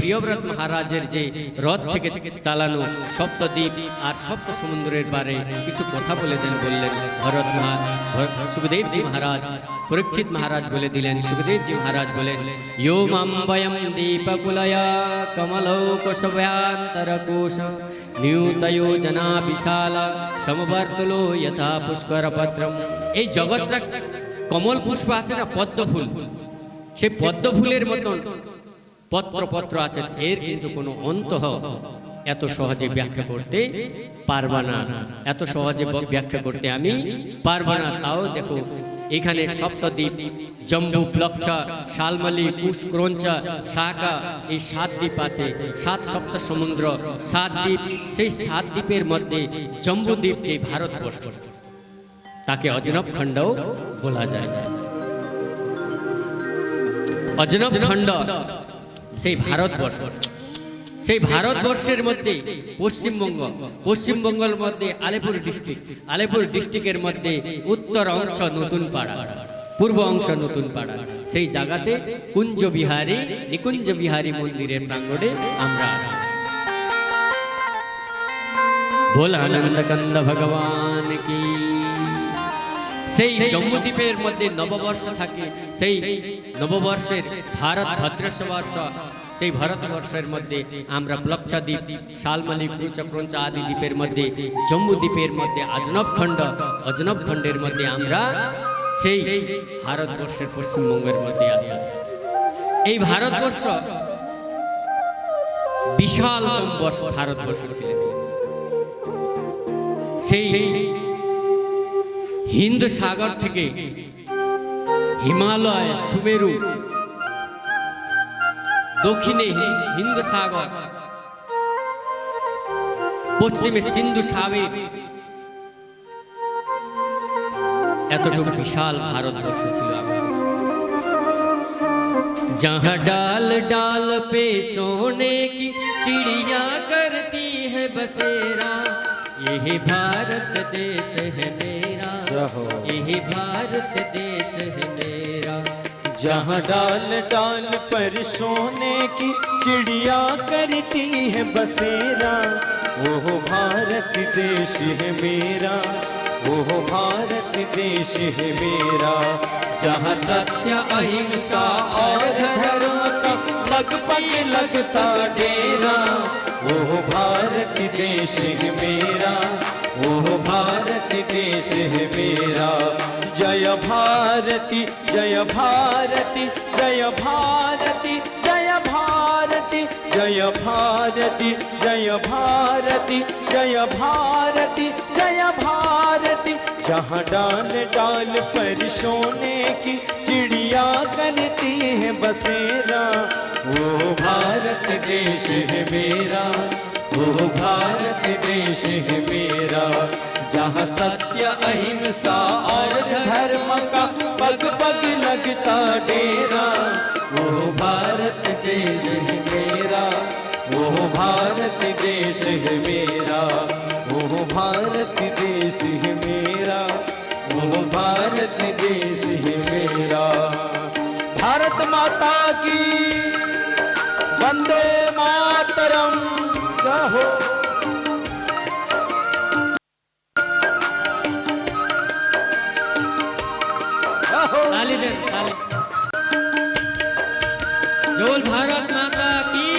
প্রিয়ব্রত মহারাজের যে রথ থেকে চালানো সপ্তদ্বীপ আর সপ্ত সমুদ্রের বারে কিছু কথা বলে দেন। বললেন সুখদেবজি মহারাজ, পরীক্ষিত মহারাজ বলে দিলেন, সুখদেবজি মহারাজ বলেন, यो मम्बयं दीपकुलया कमलौकशव्यान्तरकोश नियुतयो जना विशाला समवर्तलो यथा पुष्करपत्रम। এই জগৎটা কমল পুষ্প আছে না, পদ্ম ফুল, সেই পদ্ম ফুলের মতন পত্র পত্র আছে, এর কিন্তু কোনো অন্ত এত সহজে ব্যাখ্যা করতে পারবা না, এত সহজে ব্যাখ্যা করতে আমি পারবা না। তাও দেখো এখানে সপ্তদ্বীপ, জম্বু, প্লক্ষা, শালমালি, কুশ, ক্রঞ্চা, শাখা, এই 7 দ্বীপ আছে, 7 সপ্ত সমুদ্র, 7 দ্বীপ। সেই 7 দ্বীপের মধ্যে জম্বু দ্বীপ যে ভারতবর্ষ, তাকে অজনব খণ্ডও বলা যায়। অজনব খণ্ড সেই ভারতবর্ষ, সেই ভারতবর্ষের মধ্যে পশ্চিমবঙ্গ, পশ্চিমবঙ্গের মধ্যে আলিপুর ডিস্ট্রিক্ট, আলিপুর ডিস্ট্রিক্টের মধ্যে উত্তর অংশ নতুন পাড়া, পূর্ব অংশ নতুন পাড়া, সেই জায়গাতে কুঞ্জ বিহারী, নিকুঞ্জ বিহারী মন্দিরের প্রাঙ্গণে আমরা আছি। বল আনন্দ কন্দ ভগবান কি। সেই জম্বুদ্বীপের মধ্যে নববর্ষ থাকে, সেই নববর্ষের ভারত ভদ্রবর্ষ, সেই ভারতবর্ষের মধ্যে আমরা প্লক্ষা দ্বীপ, শালমালি, ক্রঞ্চা আদি দ্বীপের মধ্যে, জম্বু দ্বীপের মধ্যে অজনব খণ্ড, অজনব খণ্ডের মধ্যে আমরা সেই ভারতবর্ষের পশ্চিমবঙ্গের মধ্যে আছি। এই ভারতবর্ষ বিশাল ভারতবর্ষ ছিল। সেই হিন্দ সাগর থেকে হিমালয়, সুমেরু, দক্ষিণে হিন্দ সাগর, পশ্চিমে সিন্ধু সাগর, এতটুকু বিশাল ভারতবর্ষ ছিল আমাদের। जहाँ डाल डाल पे सोने की चिड़िया करती है बसेरा, यही भारत देश है मेरा, यही भारत देश है मेरा। जहाँ डाल डाल पर सोने की चिड़िया करती है बसेरा, वो भारत देश है मेरा, वो भारत देश है मेरा। जहाँ सत्य अहिंसा और धर्म का पग पग लगता डेरा, वो भारत देश है मेरा, वो भारत देश है मेरा। जय भारती जय भारती जय भारती जय भारती जय भारती जय भारती जय भारती जय भारती। जहाँ डाल डाल पर सोने की चिड़िया करती है बसेरा, वो भारत देश है मेरा, वो भारत देश है मेरा। जहाँ सत्य अहिंसा और धर्म का पग पग लगता डेरा, वो भारत देश है मेरा, वो भारत देश है मेरा, वो भारत देश है मेरा, वो भारत देश है मेरा। भारत माता की वंदे मातरम। रहो जोल भारत माता की।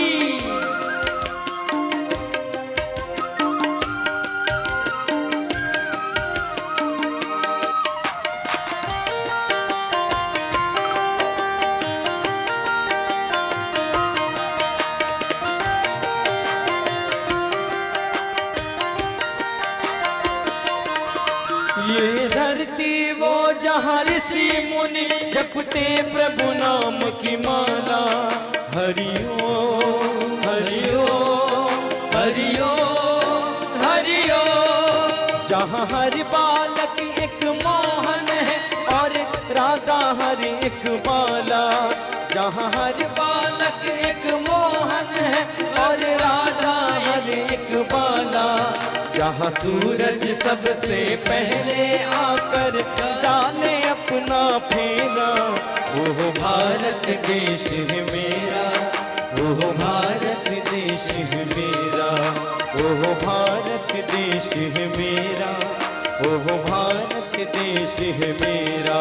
ये धरती वो जहाँ ऋषि मुनि जपते प्रभु नाम की माला। हरिओ हरिओ हरिओ हरिओ। जहाँ हर बालक एक मोहन है और राधा हर एक बाला। जहाँ हर बालक एक मोहन है और राधा हर एक बाला। जहाँ सूरज सबसे पहले आकर डाले अपना फेरा, वो भारत देश है मेरा, वो भारत भारत देश है मेरा, ओह भारत देश है मेरा, ओह भारत देश है मेरा।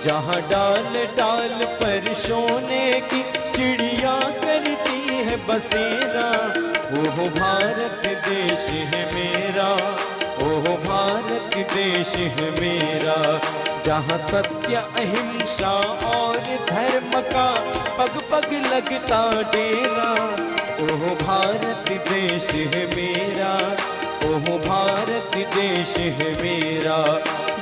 जहाँ डाल डाल पर सोने की चिड़िया करती है बसेरा, ओह भारत देश है मेरा, ओह भारत देश है मेरा। जहाँ सत्य अहिंसा और धर्म का पग पग लगता डेरा, ओह भारत देश है मेरा, ओह भारत देश है मेरा।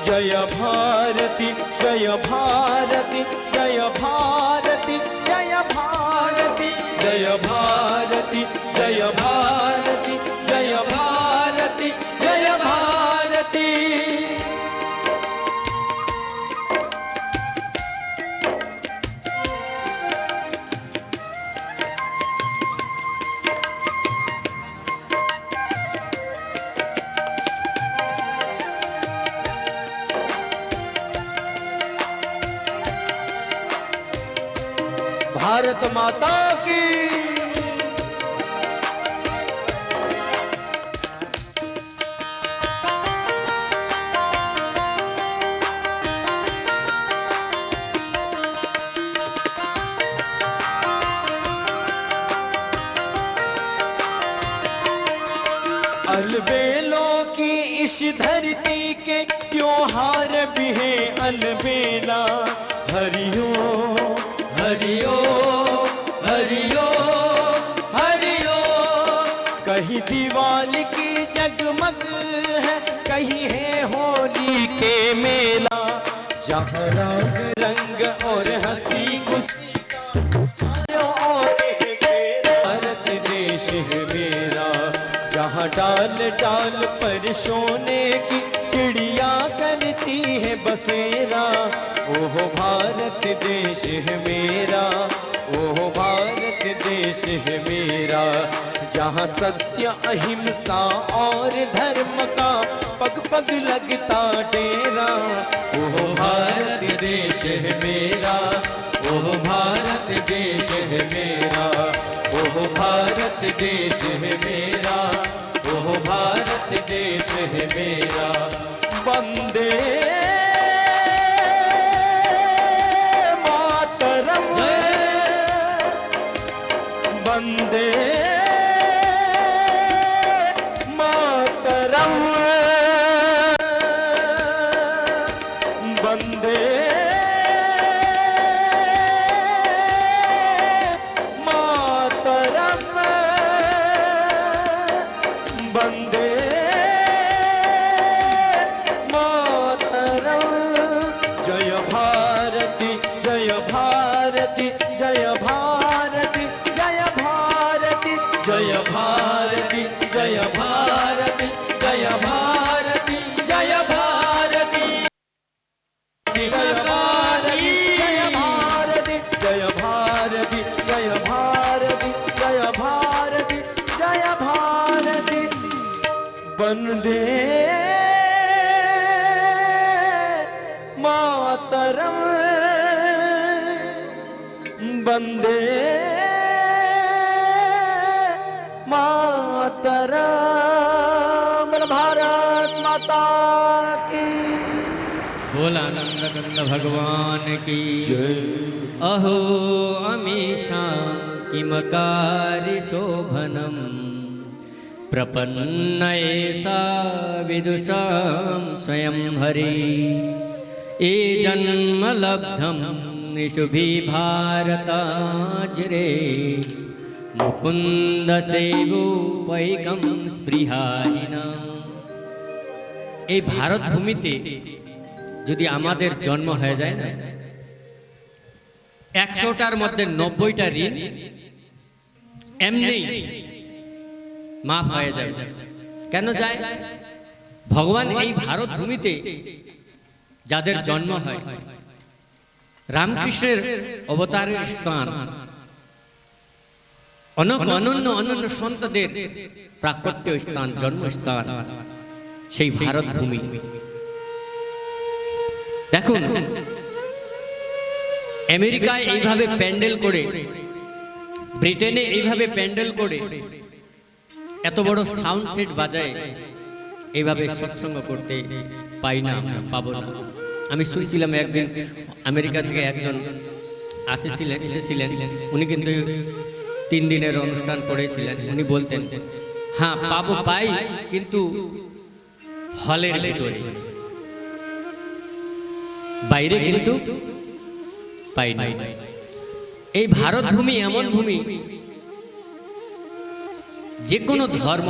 जय भारती जय भारती जय भारती जय भारती जय भारती जय भारती जय भारती जय भारती। भारत माता की अलबेलों की इस धरती के त्योहार भी है अलबेला। हरिओ हरिओ हरिओ हरिओ। कहीं दिवाली की जगमग है, कहीं है होली के मेला। जहाँ रंग रंग और हंसी खुशी भारत देश है मेरा। जहाँ डाल डाल पर सोने की चिड़िया करती है बसेरा, ओह भारत देश है मेरा, ओह भारत देश है मेरा। जहाँ सत्य अहिंसा और धर्म का पग पग लगता डेरा, ओह भारत देश है मेरा, ओह भारत देश है मेरा, ओह भारत देश है मेरा, ओह भारत देश है मेरा। वंदे मातरम, वंदे मातरम, वंदे मातरम, वंदे मातरम। जय भारती जय भारती जय भारती जय भारती जय भारती जय भारती जय भारती जय भारती जय भारती जय भारती जय भारती जय भारती जय भारती जय भारती। वंदे मातरम, वंदे मातरम। भारत माता की भोलानंद कंद भगवान की जय। अहो अमीषा किमकारि शोभनम प्रपन्नयेषा विदुषां स्वयं हरि। ये जन्म लब्धं निशुभि भारताजिरे मुकुंद सेवोपैकं स्पृहाहीना। এই ভারত ভূমিতে যদি আমাদের জন্ম হয়ে যায় না, 100টার মধ্যে 90টা ঋণ এমনি মাফ হয়ে যাবে। কেন যায়? ভগবান এই ভারত ভূমিতে যাদের জন্ম হয়, রামকৃষ্ণের অবতারের স্থান, অনন্য অনন্য সন্তদের প্রাকট্য স্থান, জন্মস্থান সেই ভারত ভূমি। দেখুন, আমেরিকায় এইভাবে প্যান্ডেল করে ব্রিটেনে এইভাবে প্যান্ডেল করে এত বড় সাউন্ড সেট বাজায় এইভাবে সৎসঙ্গ করতে পাই না, আমরা পাবো না। আমি শুনছিলাম একদিন আমেরিকা থেকে একজন এসেছিলেন, উনি কিন্তু 3 দিনের অনুষ্ঠান করেছিলেন। উনি বলতেন, হ্যাঁ পাই, কিন্তু হলের ভিতরে, বাইরে কিন্তু পাই না। এই ভারত ভূমি এমন ভূমি, যে কোনো ধর্ম,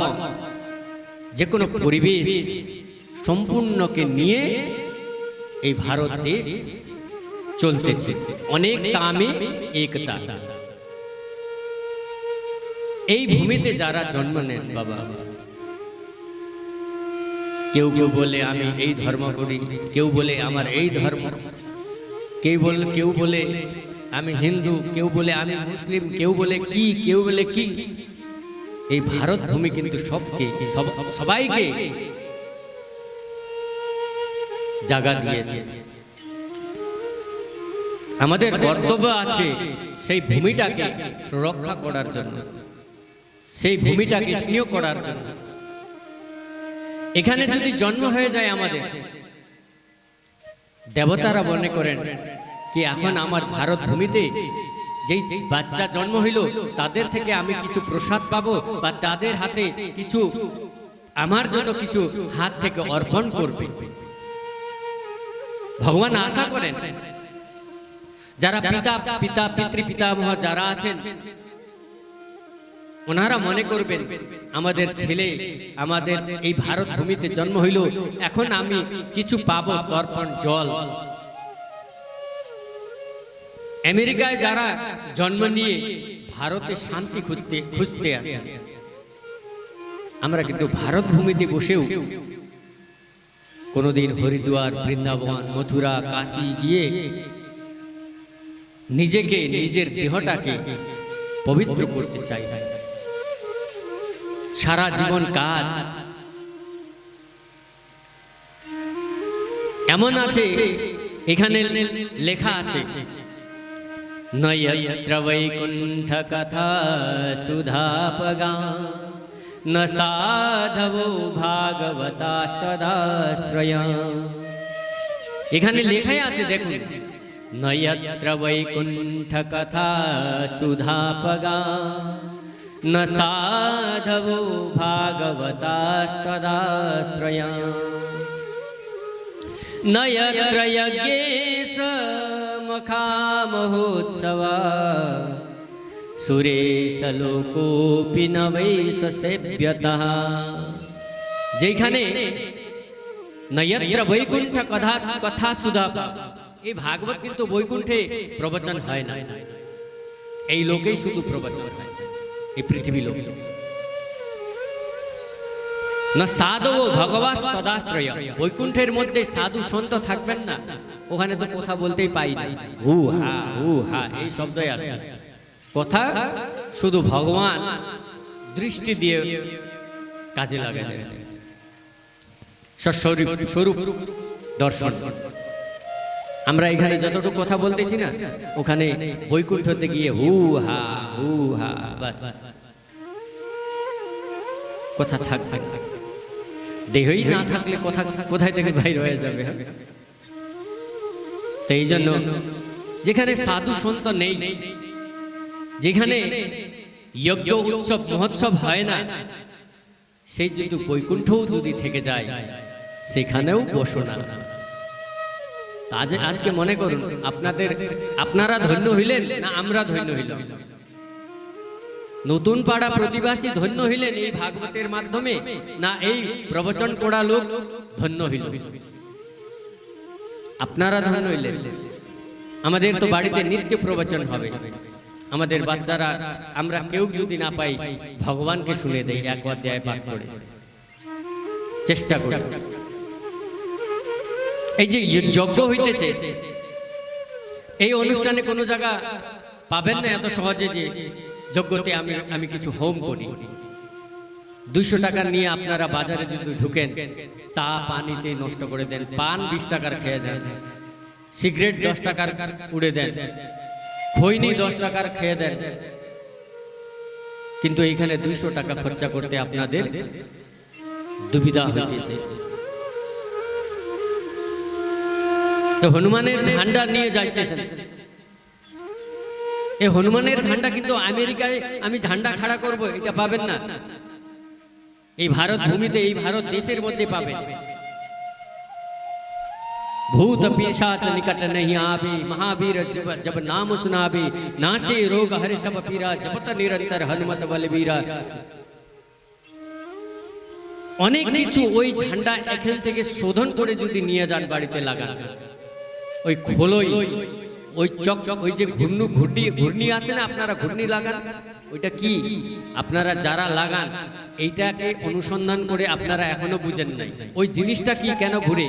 যে কোনো পরিবেশ সম্পূর্ণকে নিয়ে এই ভারত দেশ চলতেছে। অনেক কামে একতা। এই ভূমিতে যারা জন্ম নেন বাবা, কেউ বলে আমি এই ধর্ম করি, কেউ বলে আমার এই ধর্ম, কেউ বলে আমি হিন্দু, কেউ বলে আমি মুসলিম, কেউ বলে কি। এই ভারত ভূমি কিন্তু সবাইকে জায়গা দিয়েছে। আমাদের কর্তব্য আছে সেই ভূমিটাকে রক্ষা করার জন্য, সেই ভূমিটাকে স্নেহ করার জন্য। এখানে যদি জন্ম হয়ে যায় আমাদের, দেবতারা মনে করেন কি এখন আমার ভারত ভূমিতে যেই বাচ্চা জন্ম হইল তাদের থেকে আমি কিছু প্রসাদ পাবো, বা তাদের হাতে কিছু আমার জন্য কিছু হাত থেকে অর্পণ করবে। ভগবান আশা করেন যারা পিতৃপিতামহ যারা আছেন, ওনারা মনে করবেন আমাদের ছেলে আমাদের এই ভারত ভূমিতে জন্ম হইল, এখন আমি কিছু পাবো, তর্পণ জল। আমেরিকায় যারা জন্ম নিয়ে ভারতে শান্তি খুঁজতে আসে, আমরা কিন্তু ভারত ভূমিতে বসেও কোনোদিন হরিদ্বার, বৃন্দাবন, মথুরা, কাশী গিয়ে নিজের দেহটাকে পবিত্র করতে চাই। সারা জীবন কাজ এমন আছে, এখানে লেখা আছে, নয়ত্র বৈকুণ্ঠ কথা সুধাপগা ন সাধবো ভাগবতাস্তদাশ্রয়া। এখানে লেখাই আছে, দেখুন, নয়ত্র বৈকুণ্ঠ কথা সুধাপগা ন সাধবো ভাগবতাস্তদাশ্রয়া। নয়ত্র যজ্ঞেশ মখামহোৎসবা সুরেশ লোকোপি ন বৈশ সেব্যতঃ। যেখানে নয়ত্র বৈকুণ্ঠ কথা সুধা, এই ভাগবত কিন্তু বৈকুণ্ঠে প্রবচন হয় না, এই লোকেই শুধু প্রবচন হয়, এই পৃথিবী লোক। না সাধু ভগবাস তদাশ্রয়, বৈকুণ্ঠের মধ্যে সাধু সন্ত থাকবেন না, ওখানে তো কথা বলতেই পাই না, হু হা এই শব্দই আসে। কথা শুধু ভগবান দৃষ্টি দিয়ে কাজে লাগায়, স্বরূপ দর্শন। আমরা এখানে যতটুকু কথা বলতেছি না, ওখানে বৈকুণ্ঠতে গিয়ে হু হা বাস কথা থাকবে। দেহই না থাকলে কথা কোথায় থেকে বাইর হয়ে যাবে। তো এই জন্য যেখানে সাধু সন্ত নেই, যেখানে যজ্ঞ উৎসব মহোৎসব হয় না, সেই যেহেতু বৈকুণ্ঠও যদি থেকে যায়, সেখানেও বসো না। আজকে মনে করুন আপনারা ধন্য হইলেন না আমরা ধন্য হইলাম? নতুন পাড়া প্রতিবাসী ধন্য হইলেন এই ভাগবতের মাধ্যমে, না এই প্রবচন করা লোক ধন্য হইল? আপনারা ধন্য হইলেন। আমাদের তো বাড়িতে নিত্য প্রবচন হবে, আমাদের বাচ্চারা আমরা কেউ যদি না পাই ভগবানকে শুনে দেই, এক অধ্যায় পাঠ করে চেষ্টা করি। এই যে যজ্ঞ হইতেছে, এই অনুষ্ঠানে কোনো জায়গা পাবেন না এত সহজে যে যজ্ঞতে আমি কিছু হোম করি। 200 টাকা নিয়ে আপনারা বাজারে যদি ঢুকেন, চা পানিতে নষ্ট করে দেন, পান 20 টাকার খেয়ে দেন, সিগারেট 10 টাকার উড়ে দেন, খৈনি 10 টাকার খেয়ে দেন, কিন্তু এখানে 200 টাকা খরচা করতে আপনাদের দুবিধা হইতেছে। তো হনুমানের ঝান্ডা নিয়ে যাইতেছেন। এই হনুমানের ঝান্ডা কিন্তু আমেরিকায় আমি ঝান্ডা খাড়া করব এটা পাবেন না। এই ভারত ভূমিতে, এই ভারত দেশের মধ্যে পাবেন। भूत पिशाच निकट नहीं आवे, महावीर जब नाम सुनावे, नाशे रोग हरे सब पीरा, जपत निरंतर हनुमत बलबीरा। অনেক কিছু ওই ঝান্ডা এখান থেকে শোধন করে যদি নিয়ে যান বাড়িতে লাগান, ওই খোলই ওই চক ওই যে ঘূর্ণি আছে না, আপনারা ঘূর্ণি লাগান, ওইটা কি আপনারা যারা লাগান এইটাকে অনুসন্ধান করে আপনারা এখনো বুঝেন নাই ওই জিনিসটা কি, কেন ঘুরে,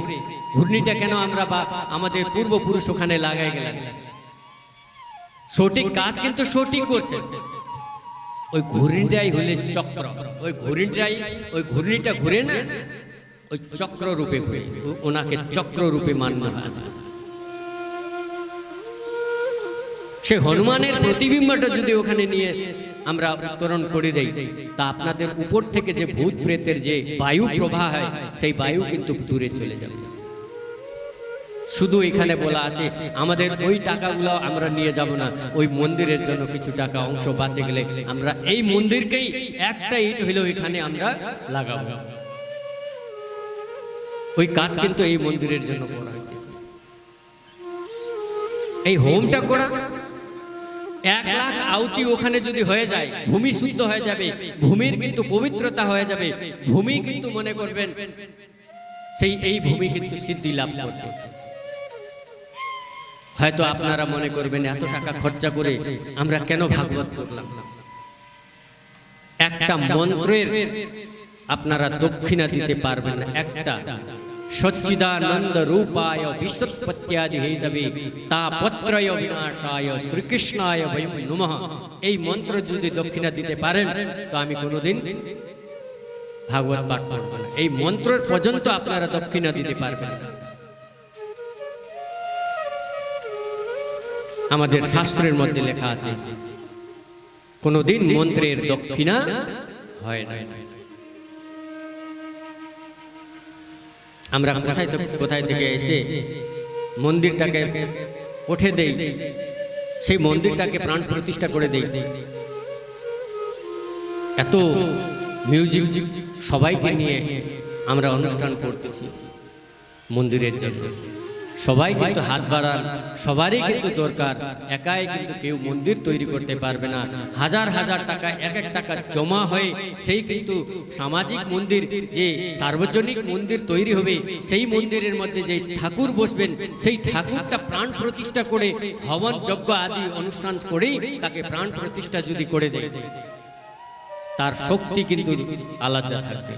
ঘূর্ণিটা কেন আমরা বা আমাদের পূর্বপুরুষ ওখানে লাগাই গেলেন। সঠিক কাজ কিন্তু সঠিক করছে। ওই ঘূর্ণিটাই হলে চক্র, ওই ঘূর্ণিটা ঘুরে না, ওই চক্র রূপে ঘুরে, ওনাকে চক্র রূপে মান্য আছে। সে হনুমানের প্রতিবিম্বটা যদি ওখানে নিয়ে আমরা উত্তরণ করে দেই, তা আপনাদের উপর থেকে যে ভূত প্রেতের যে বায়ু প্রবাহ হয়, সেই বায়ু কিন্তু দূরে চলে যাবে। শুধু এখানে বলা আছে আমাদের ওই টাকাগুলো আমরা নিয়ে যাব না, ওই মন্দিরের জন্য কিছু টাকা অংশ বাঁচে গেলে আমরা এই মন্দিরকেই একটা ইট হইলেও এখানে আমরা লাগাবো। ওই কাজ কিন্তু এই মন্দিরের জন্য করা হইতেছে। এই হোমটা করা 1 লাখ আহুতি ওখানে যদি হয়ে যায়, ভূমি শুদ্ধ হয়ে যাবে, ভূমির কিন্তু পবিত্রতা হয়ে যাবে, ভূমি কিন্তু মনে করবেন এই ভূমি কিন্তু সিদ্ধি লাভ করবে। হয়তো আপনারা মনে করবেন এত টাকা খরচা করে আমরা কেন ভাগবত করলাম। একটা মন্ত্রের আপনারা দক্ষিণা দিতে পারবেন না। একটা সচ্চিদানন্দ রূপায় বিশ্বৎপত্যাদি হেতবে তাপত্রয় বিনাশায় শ্রীকৃষ্ণায় বয়ম নমঃ, এই মন্ত্র যদি দক্ষিণা দিতে পারেন তো আমি কোনোদিন ভাগবত পাঠ করব না। এই মন্ত্রের পর্যন্ত আপনারা দক্ষিণা দিতে পারবেন না। আমাদের শাস্ত্রের মধ্যে লেখা আছে কোনোদিন মন্ত্রের দক্ষিণা হয় না। আমরা কোথায় থেকে এসে মন্দিরটাকে উঠে দেই, সেই মন্দিরটাকে প্রাণ প্রতিষ্ঠা করে দেই, এত মিউজিক সবাইকে নিয়ে আমরা অনুষ্ঠান করতেছি মন্দিরের জন্য। সবাই কিন্তু হাত বাড়ান, সবারই কিন্তু দরকার। একাই কিন্তু কেউ মন্দির তৈরি করতে পারবে না। হাজার হাজার টাকা, এক টাকা জমা হয়ে সেই কিন্তু সামাজিক মন্দির, যে সার্বজনিক মন্দির তৈরি হবে, সেই মন্দিরের মধ্যে যে ঠাকুর বসবেন, সেই ঠাকুরটা প্রাণ প্রতিষ্ঠা করে হবন যজ্ঞ আদি অনুষ্ঠান করেই তাকে প্রাণ প্রতিষ্ঠা যদি করে দেয়, তার শক্তি কিন্তু আলাদা থাকবে।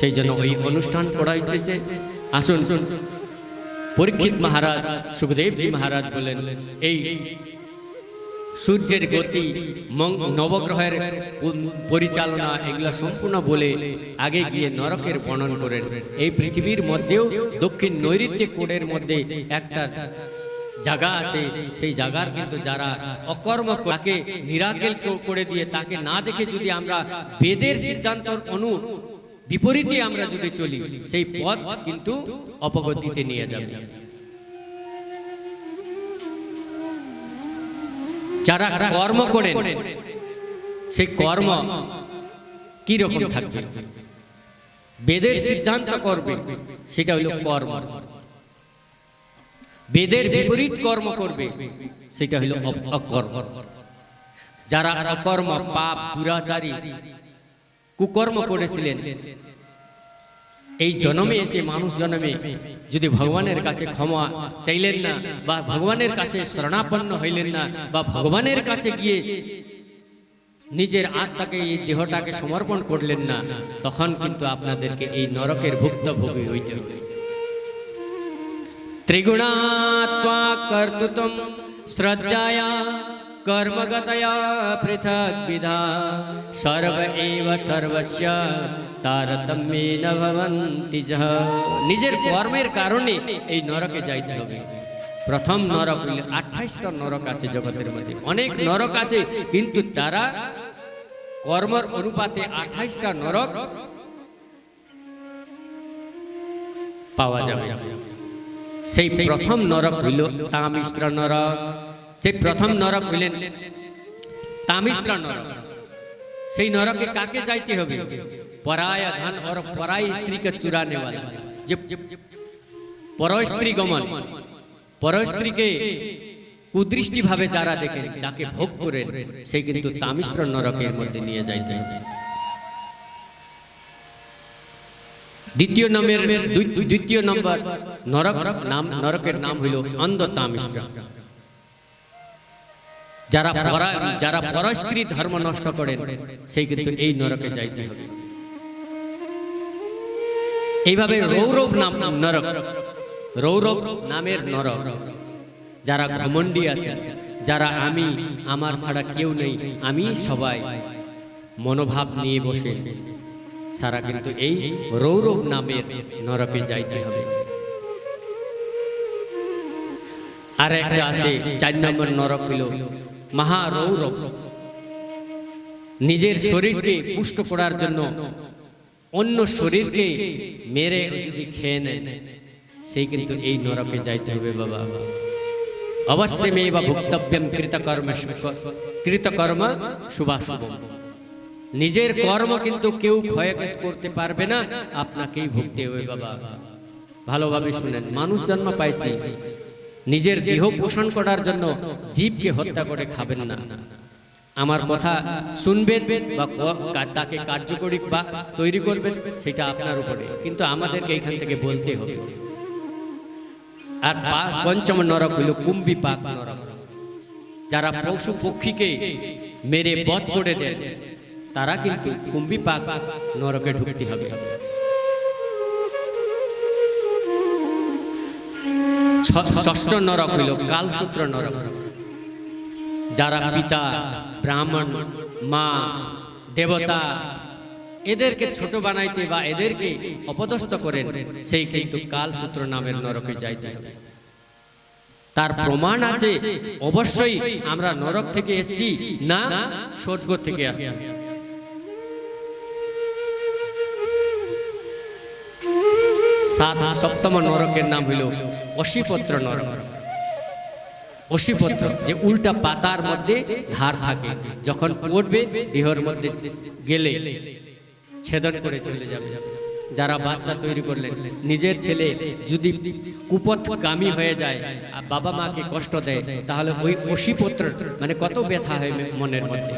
সেই জন্য ওই অনুষ্ঠান করাইতেছে। আসুন, পরীক্ষিত মহারাজ, সুখদেবজি মহারাজ বলেন এই সূর্যের গতি, নবগ্রহের পরিচালনা, এগুলা সম্পূর্ণ বলে আগে গিয়ে নরকের বর্ণন করেন। এই পৃথিবীর মধ্যেও দক্ষিণ নৈಋত্য কোণের মধ্যে একটা জায়গা আছে, সেই জায়গার কিন্তু যারা অকর্ম তাকে নিরাকেল করে দিয়ে, তাকে না দেখে যদি আমরা বেদের সিদ্ধান্ত বিপরীতে আমরা যদি চলি, সেই পথ কিন্তু অপগতিতে নিয়ে যাবে। যারা কর্ম করেন সেই কর্ম কি রকম থাকবে, বেদের সিদ্ধান্ত করবে, সেটা হলো কর্ম। বেদের বিপরীত কর্ম করবে, সেটা হলো অকর্ম। যারা অকর্ম, পাপ, দুরাচারী, কুকর্ম করেছিলেন, এই জন্মে এসে, মানুষ জন্মে যদি ভগবানের কাছে ক্ষমা চাইলেন না, বা ভগবানের কাছে শরণাপন্ন হইলেন না, বা ভগবানের কাছে গিয়ে নিজের আত্মাকে, এই দেহটাকে সমর্পণ করলেন না, তখন কিন্তু আপনাদেরকে এই নরকের ভুক্তভোগী হইতে হবে। ত্রিগুণাত্মা কর্তৃত্বম শ্রদ্ধায়া कर्मगतया पृथक विधा सर्व एव सर्वस्य तारतम्येन भवन्ति जः। নিজের কর্মের কারণে এই নরকে যাইতে হবে। প্রথম নরক হইল 28টা নরক আছে জগতের মধ্যে, অনেক নরক আছে, কিন্তু তারা কর্মর অনুপাতে 28টা নরক পাওয়া যাবে। সেই প্রথম নরক হইল তামিশ্র নরক। সেই প্রথম নরক হইলেন তামিশ্র নরক। সেই নরকে কাকে যাইতে হবে? পরায়া ধন और পরাই স্ত্রীকে চুরানে वाला, যে পরস্ত্রী গমন, পরস্ত্রীকে কুদৃষ্টি ভাবে যারা দেখেন, যাকে ভোগ করেন, সেই কিন্তু তামিশ্র নরকের মধ্যে নিয়ে যাইতে হবে। দ্বিতীয় নম্বর নরকের নাম হইল অন্ধ তামিশ্র। যারা পরস্ত্রী ধর্ম নষ্ট করেন, সেই কিন্তু এই নরকে যাইতে হবে। এইভাবে রৌরব নামের নরক, যারা ঘমণ্ডী আছে, যারা আমি আমার ছাড়া কেউ নেই, আমি সবাই মনোভাব নিয়ে বসে, সারা কিন্তু এই রৌরব নামের নরকে যাইতে হবে। আর একটা আছে 4 নম্বর নরক হইল মহারৌরব। নিজের শরীরকে পুষ্ট করার জন্য অন্য শরীরকে মেরে যদি খেয়ে নেন, সেই কিন্তু এই নরকে যাইতে হবে বাবা। অবশ্যমেব ভুক্তব্যম কৃতকর্ম শুভাশুভম। নিজের কর্ম কিন্তু কেউ ক্ষয় করতে পারবে না, আপনাকেই ভুগতে হবে বাবা। ভালোভাবে শুনেন, মানুষ জন্ম পাইছি নিজের দেহ পোষণ করার জন্য, জীবকে হত্যা করে খাবেন না। আমার কথা শুনবেন বা তাকে কার্যকরী বা তৈরি করবেন, সেটা আপনার উপরে, কিন্তু আমাদেরকে এখান থেকে বলতে হবে। আর 5ম নরক হইল কুম্ভিপাক নরক। যারা পশু পক্ষীকে মেরে বধ করে দেন, তারা কিন্তু কুম্ভিপাক নরকে ঢুকতে হবে। 6ষ্ঠ নরক হইল কালসূত্র নরক। যারা পিতা, ব্রাহ্মণ, মা, দেবতা এদেরকে ছোট বানাইতে বা এদেরকে অপদস্থ করেন, সেই কিন্তু কালসূত্র নামের নরকে যাইতে হবে। তার প্রমাণ আছে, অবশ্যই আমরা নরক থেকে এসেছি না স্বর্গ থেকে আসছি। 7ম নরকের নাম হইল অশিপত্র নরক। অশিপত্র, যে উল্টা পাতার মধ্যে ধার থাকে, যখন পড়বে দেহের মধ্যে গেলে ছেদন করে চলে যাবে। যারা বাচ্চা তৈরি করলেন, নিজের ছেলে যদি কুপথগামী হয়ে যায় আর বাবা মাকে কষ্ট দেয়, তাহলে ওই অশিপত্র মানে কত ব্যথা হয় মনের মধ্যে,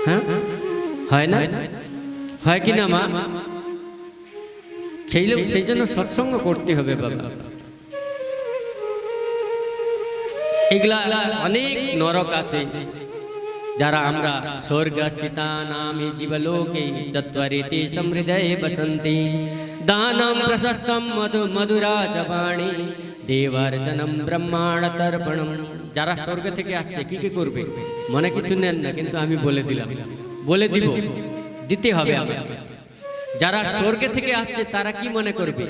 হ্যাঁ হয় না? হয় কি না মা? সেই জন্য সৎসঙ্গ করতে হবে বাবা। এগুলা অনেক নরক আছে, যারা আমরা স্বর্গস্থিতা নামে জীবলোকে চত্বরিতে সমৃদ্ধে বসন্তি দানম প্রশস্তম মধুরা চ বাণী দেবার্চনম ব্রহ্মাণ্ড তর্পণম। যারা স্বর্গ থেকে আসছে কি কি করবে? মনে কিছু নেন না, কিন্তু আমি বলে দিব, দিতে হবে আবার। যারা স্বর্গ থেকে আসছে তারা কি মনে করবে?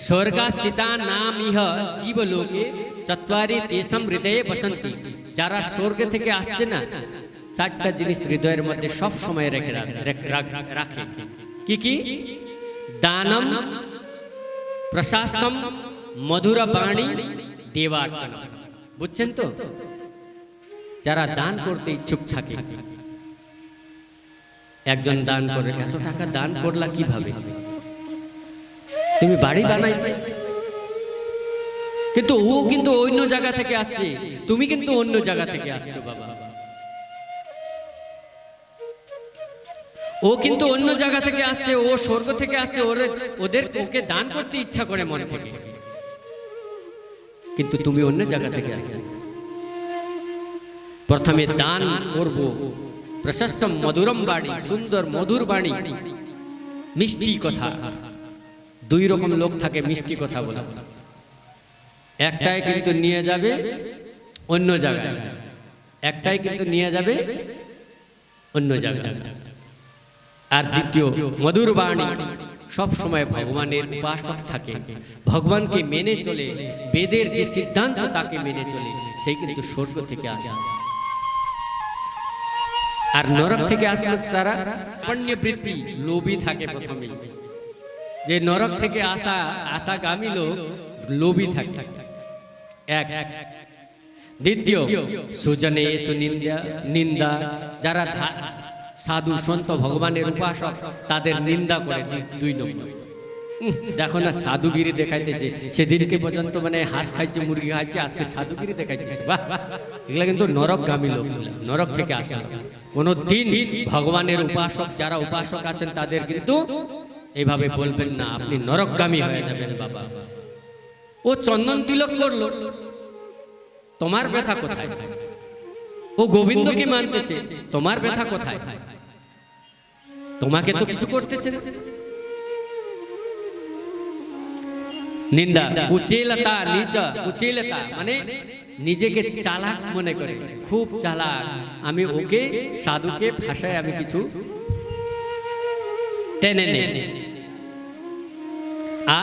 স্বর্গস্থিতা নাম ইহ জীবলোকে চত্বরি তেষম হৃদয়ে বসন্তি। যারা স্বর্গ থেকে আসছে না, 4টা জিনিস হৃদয়ের মধ্যে সব সময় রাখে। কি কি? দানম প্রশাস্তম মধুর বাণী দেবার্চন। বুঝছেন তো? যারা দান করতে ইচ্ছুক থাকে, একজন দান করে, এত টাকা দান করলা কিভাবে? তুমি বাড়ি বানাইতে, কিন্তু ও কিন্তু অন্য জায়গা থেকে আসছে, তুমি কিন্তু অন্য জায়গা থেকে আসছো বাবা। ও কিন্তু অন্য জায়গা থেকে আসছে, ও স্বর্গ থেকে আসছে, ওকে দান করতে ইচ্ছা করে মন থেকে, কিন্তু তুমি অন্য জায়গা থেকে আসছো। প্রথমে দান করব প্রশস্ত মধুরম বাণী, সুন্দর মধুর বাণী, মিষ্টি কথা। 2 রকম লোক থাকে মিষ্টি কথা বলা। একটাই কিন্তু নিয়ে যাবে অন্য জায়গায়, একটাই কিন্তু নিয়ে যাবে অন্য জায়গায়। আর দ্বিতীয় মধুর বাণী, সব সময় ভগবানের উপাসক থাকে, ভগবানকে মেনে চলে, বেদের যে সিদ্ধান্ত তাকে মেনে চলে, সেই কিন্তু স্বর্গ থেকে আসে। আর নরক থেকে আসলে তারা পুণ্যবৃত্তি লোভী থাকে। প্রথমে যে নরক থেকে আশাগামী লোক লোভী থাকে এক। দ্বিতীয়, সুজনে নিন্দা, যারা সাধু সন্ত ভগবানের উপাসক তাদের নিন্দা করে। 2 নম্বর, দেখো না সাধুগিরি দেখাইতেছে, সেদিনকে পর্যন্ত মানে হাঁস খাইছে, মুরগি খাইছে, আজকে সাধুগিরি দেখাইতেছে। বাহ, এগুলা কিন্তু নরকগামী লোক, নরক থেকে আসে। কোনো দিন ভগবানের উপাসক যারা উপাসক আছেন তাদের কিন্তু এইভাবে বলবেন না, আপনি নরকগামী হয়ে যাবেন বাবা। ও চন্দন তিলক করলো, তোমার ব্যথা কোথায়? ও গোবিন্দকে মানতেছে, তোমার ব্যথা কোথায়? তোমাকে তো কিছু করতেছে না। নিন্দা, কুচেলতা, নিচা, কুচেলতা মানে নিজেকে চালাক মনে করে, খুব চালাক, আমি ওকে সাধুকে ভাষায় আমি কিছু টেনে নে।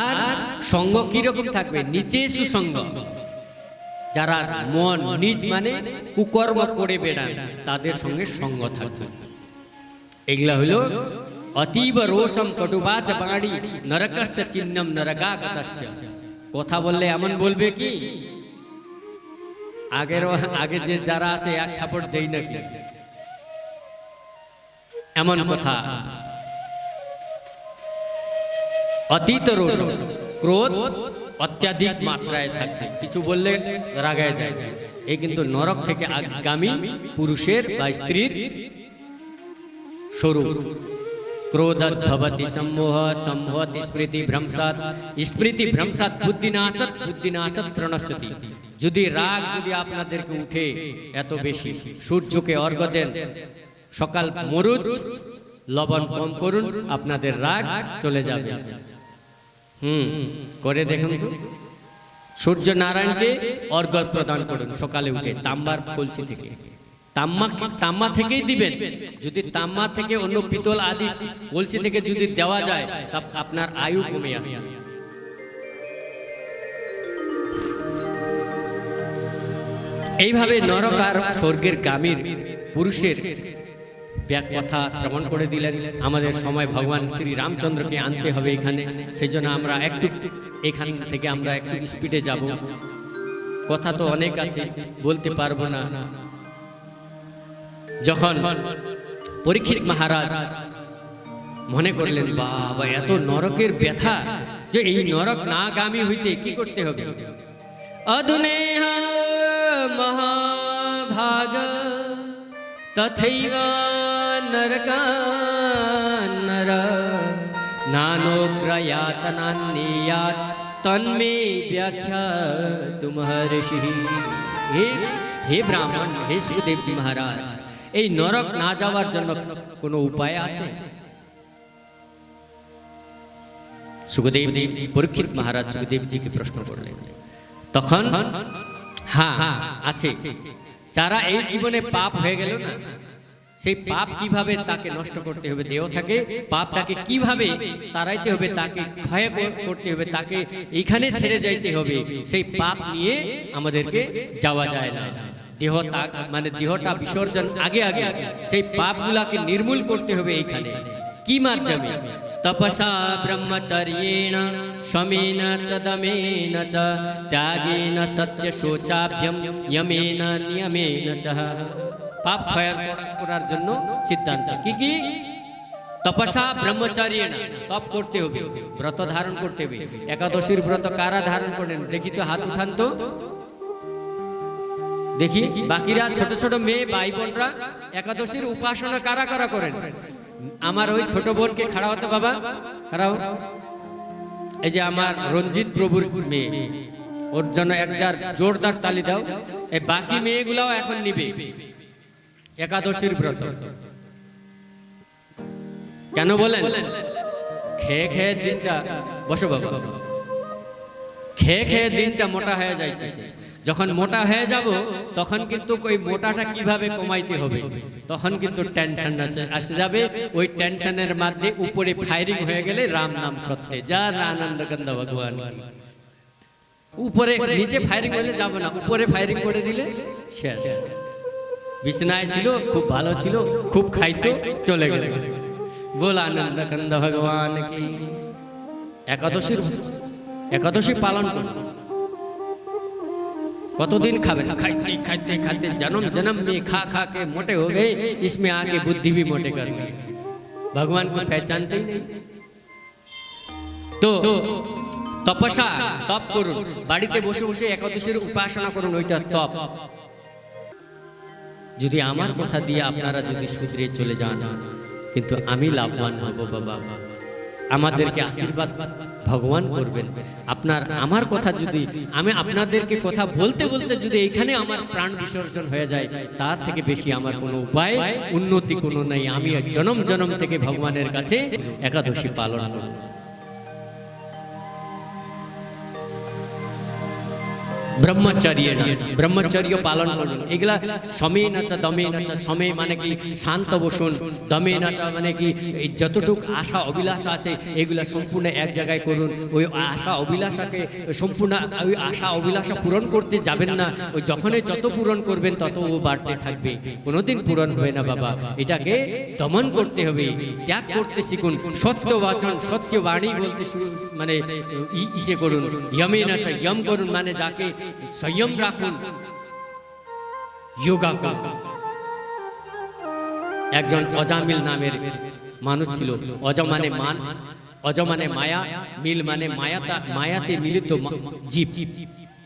আর সঙ্গ কিরকম থাকবে? নিচে সুসঙ্গ, যারা মন নিজ মানে কুকর্ম করে বেড়ান তাদের সঙ্গে সঙ্গ থাকবে। এগুলা হলো অতীব রোষম কটুবাচ বাণী নরকস্য চিহ্নম নরকাগতস্য। কথা বললে এমন বলবে কি আগে যে যারা আছে এক থাপড় দেই নাকি, এমন কথা। অতীত রোষ, ক্রোধ অত্যাধিক মাত্রায় থাকবে, কিছু বললে রাগায় যায়। এই কিন্তু নরক থেকে আগামী পুরুষের বা স্ত্রীর স্বরূপ। ক্রোধৎ ভবতি সম্মোহ, সম্মোহৎ স্মৃতি ভ্রংসাৎ, স্মৃতি ভ্রংসাৎ বুদ্ধিনাশৎ, বুদ্ধিনাশৎ প্রণশ্যতি। যদি রাগ যদি আপনাদেরকে উঠে এত বেশি, সূর্যকে অর্ঘ্য দেন, সকাল মরুচ লবণ কম করুন, আপনাদের রাগ চলে যাবে। করে দেখুন তো, সূর্য নারায়ণকে অর্ঘ্য প্রদান করুন সকালে উঠে তাম্বার কলসি থেকে। তাম্মা থেকেই দিবেন, যদি তাম্মা থেকে অন্য পিতল আদি কলসি থেকে যদি দেওয়া যায় তা আপনার আয়ু কমে আসে। এইভাবে নরক আর স্বর্গের গামীর পুরুষের কথা শ্রবণ করে দিলেন। আমাদের সময় ভগবান শ্রী রামচন্দ্রকে আনতে হবে এখানে, সেই জন্য আমরা একটু এখান থেকে আমরা একটু স্পিডে যাব। কথা তো অনেক আছে, বলতে পারবো না। যখন পরীক্ষিত মহারাজ মনে করলেন বাবা এত নরকের ব্যথা, যে এই নরক নাগামী হইতে কি করতে হবে? অদুনেহ মহাভাগ তথৈব নরকান্নর নানোগ্রয়াতনান্যেয়াৎ তন্মে ব্যাখ্যাতুম মহর্ষি। হে ব্রাহ্মণ, হে সুখদেবজি মহারাজ, এই নরক না যাওয়ার জন্য কোনো উপায় আছে? সুখদেবজি পরীক্ষিত মহারাজ সুখদেবজিকে প্রশ্ন করলেন। তখন হ্যাঁ আছে, যারা এই জীবনে পাপ হয়ে গেল না, সেই পাপ কিভাবে তাকে নষ্ট করতে হবে, দেহ থাকে পাপটাকে কিভাবে তাড়াইতে হবে, তাকে ক্ষয় করতে হবে, তাকে এইখানে ছেড়ে যাইতে হবে, সেই পাপ নিয়ে আমাদেরকে যাওয়া যায় না। দেহ মানে দেহটা বিসর্জন আগে আগে সেই পাপগুলাকে নির্মূল করতে হবে। এইখানে কি মাধ্যমে? তপসা ব্রহ্মচর্যেণ শমেন চ দমেন চ ত্যাগেন সত্য শোচাভ্যম যমেন নিয়মেন চ। পাপ ক্ষয় করার জন্য সিদ্ধান্ত কি কি? তপসা ব্রহ্মচর্যেণ, তপ করতে হবে, ব্রত ধারণ করতে হবে। একাদশীর ব্রত কারা ধারণ করেন দেখি তো, হাত উঠান তো দেখি। বাকিরা ছোট ছোট মেয়ে ভাই বোনরা একাদশীর উপাসনা কারা কারা করেন? আমার ওই ছোট বোনকে খাড়া হতো বাবা, খাড়াও। এই যে আমার রঞ্জিত প্রভুর মেয়ে, ওর জন্য একবার জোরদার তালি দাও। এই বাকি মেয়েগুলাও এখন নিবে একাদশীর ব্রত। কেন বলেন? খেয়ে খেয়ে দিনটা, বসো বাবা, খেয়ে খেয়ে দিনটা মোটা হয়ে যাইতেছে। যখন মোটা হয়ে যাব তখন কিন্তু ওই মোটাটা কিভাবে কমাইতে হবে তখন কিন্তু টেনশন আসে যাবে। ওই টেনশনের মধ্যে উপরে ফায়ারিং হয়ে গেলে রাম নাম সত্যে যা আনন্দ কান্দ ভগবান। উপরে নিচে ফায়ারিং হলে যাব না, উপরে ফায়ারিং করে দিলে শেষ। বিছনায় ছিল, খুব ভালো ছিল, খুব খাইতো, চলে গেল। বল আনন্দ কান্দ ভগবান কি। একাদশী পালন করুন। কতদিন খাবেন? खाते खाते खाते जन्म जन्म में खा खा के मोटे हो गए, इसमें आके बुद्धि भी मोटे कर गए, भगवान को पहचानते ही नहीं। तो তপস্যা তপ করুন, বাড়িতে বসে বসে একাদশীর উপাসনা করুন, ওইটা তপ। যদি আমার কথা দিয়ে আপনারা যদি শুধরে চলে যান, কিন্তু আমি লাভবান হব বাবা। আমাদেরকে আশীর্বাদ ভগবান করবেন। আপনার আমার কথা যদি আমি আপনাদেরকে কথা বলতে বলতে যদি এখানে আমার প্রাণ বিসর্জন হয়ে যায়, তার থেকে বেশি আমার কোনো উপায় উন্নতি কোনো নেই। আমি জনম জনম থেকে ভগবানের কাছে একাদশী পালন করব। ব্রহ্মচর্য পালন করুন। এগুলা সমে নাচা দমে নাচা। সমে মানে কি শান্ত বসুন, দমে নাচা মানে কি যতটুকু আশা অভিলাষা আছে এগুলা সম্পূর্ণ এক জায়গায় করুন। ওই আশা অভিলাষাকে সম্পূর্ণ ওই আশা অভিলাষা পূরণ করতে যাবেন না। ওই যখনই যত পূরণ করবেন তত ও বাড়তে থাকবে, কোনোদিন পূরণ হবে না বাবা। এটাকে দমন করতে হবে, ত্যাগ করতে শিখুন। সত্য বাচন সত্য বাণী বলতে মানে ইসে করুন। ইয়মে নাচা ইয়ম করুন মানে যাকে संयम রাখুন, যোগা করুন। একজন অজামিল নামের মানুষ ছিল। অজ মানে মান, অজ মানে মায়া, মিল মানে মায়াতে মিলিত জীব,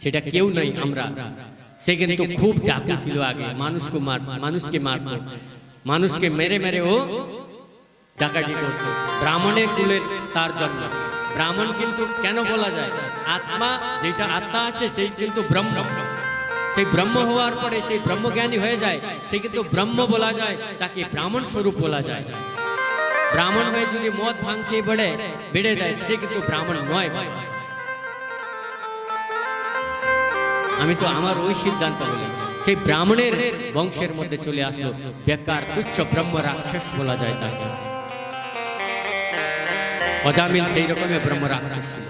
সেটা কেউ নয় আমরা। সে কিন্তু খুব ডাকু ছিল আগে, মানুষকে মারত, মানুষকে মেরে মেরে ও ডাকাডাকি করত। ব্রাহ্মণের কুলের তার জন্ম। ব্রাহ্মণ কিন্তু কেন বলা যায়? আত্মা যেটা আত্মা আছে সেই কিন্তু ব্রহ্ম। সেই ব্রহ্ম হওয়ার পরে সেই ব্রহ্মজ্ঞানী হয়ে যায়, সে কিন্তু ব্রহ্ম বলা যায়, তাকে ব্রাহ্মণ স্বরূপ বলা যায়। ব্রাহ্মণ হয়ে যদি মদ ভাঙ খেয়ে বেড়ে যায়, সে কিন্তু ব্রাহ্মণ নয়। আমি তো আমার ওই সিদ্ধান্ত বলি, সেই ব্রাহ্মণের বংশের মধ্যে চলে আসলো। বেকার তুচ্ছ ব্রহ্ম রাক্ষস বলা যায় তাকে। অজামিল সেই রকমের ব্রহ্ম রাক্ষস ছিল।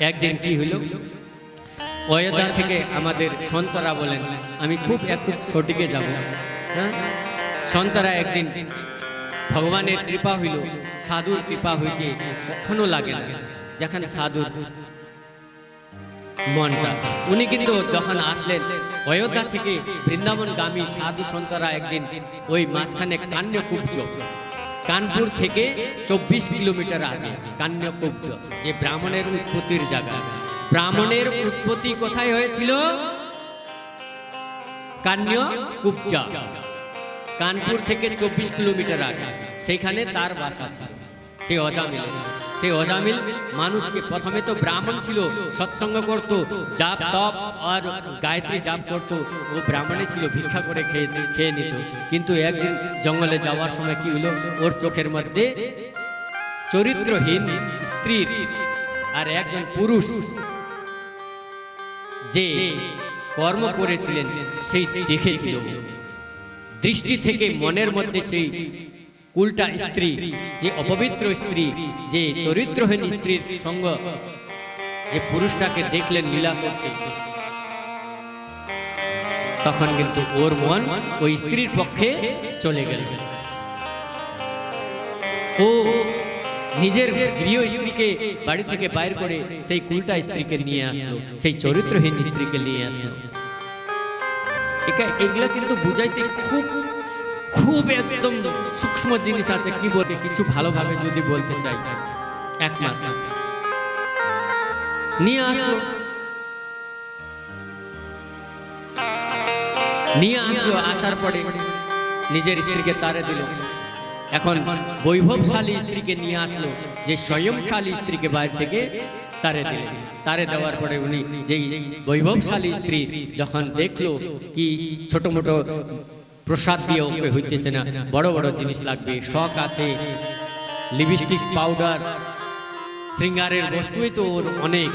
একদিন কি হইল, অযোধ্যা থেকে আমাদের সন্তরা বলেন, আমি খুব একটু সঠিকে যাব। হ্যাঁ, সন্তরা একদিন ভগবানের কৃপা হইল, সাধুর কৃপা হইতে কখনো লাগে না। যেখানে সাধুর মনটা, উনি কিন্তু যখন আসলেন অযোধ্যা থেকে বৃন্দাবনগামী সাধু সন্তরা একদিন ওই মাঝখানে কান্যকুব্জ, কানপুর থেকে 24 কিলোমিটার আগে কান্যকুব্জ, যে ব্রাহ্মণের উৎপত্তির জায়গা। ব্রাহ্মণের উৎপত্তি কোথায় হয়েছিল? কান্যকুব্জ, কানপুর থেকে 24 কিলোমিটার আগে। সেইখানে তার বাসা ছিল সেই অজামিল। সেই অজামিল মানুষকে, প্রথমে তো ব্রাহ্মণ ছিল, সৎসঙ্গ করত, জাপ তপ আর গায়ত্রী জাপ করত। ও ব্রাহ্মণে ছিল, ভিক্ষা করে খেয়ে নিত। কিন্তু একদিন জঙ্গলে যাওয়ার সময় কি হলো, ওর চোখের মধ্যে চরিত্রহীন স্ত্রীর আর একজন পুরুষ যে কর্ম করেছিলেন সেই দেখেছিল। দৃষ্টি থেকে মনের মধ্যে সেই উল্টা স্ত্রী, যে অপবিত্র স্ত্রী, যে চরিত্রহীন স্ত্রীর সঙ্গ যে পুরুষটাকে দেখলেন লীলা করতে, তখন কিন্তু ওর মন ওই স্ত্রীর পক্ষে চলে গেল। ও নিজের গৃহ স্ত্রীকে বাড়ি থেকে বাইর করে সেই উল্টা স্ত্রীকে নিয়ে আসলো, সেই চরিত্রহীন স্ত্রীকে নিয়ে আসলো। এগুলো কিন্তু বুঝাইতে খুব খুব একদম সূক্ষ্ম জিনিস আছে। কি বলতে, কিছু ভালোভাবে যদি বলতে চাই, 1 মাস নিয়ে আসলো, আসার পরে নিজের স্ত্রীকে তাড়ে দিল। এখন বৈভবশালী স্ত্রীকে নিয়ে আসলো, যে স্বয়ংশালী স্ত্রীকে বাইরে থেকে তাড়ে দেওয়ার পরে উনি যেই বৈভবশালী স্ত্রী যখন দেখলো কি ছোট মোটো প্রসাদ দিয়ে ওকে হইতেছে না, বড় বড় জিনিস লাগবে, শখ আছে, লিপস্টিক পাউডার শৃঙ্গারের বস্তুই তো ওর অনেক,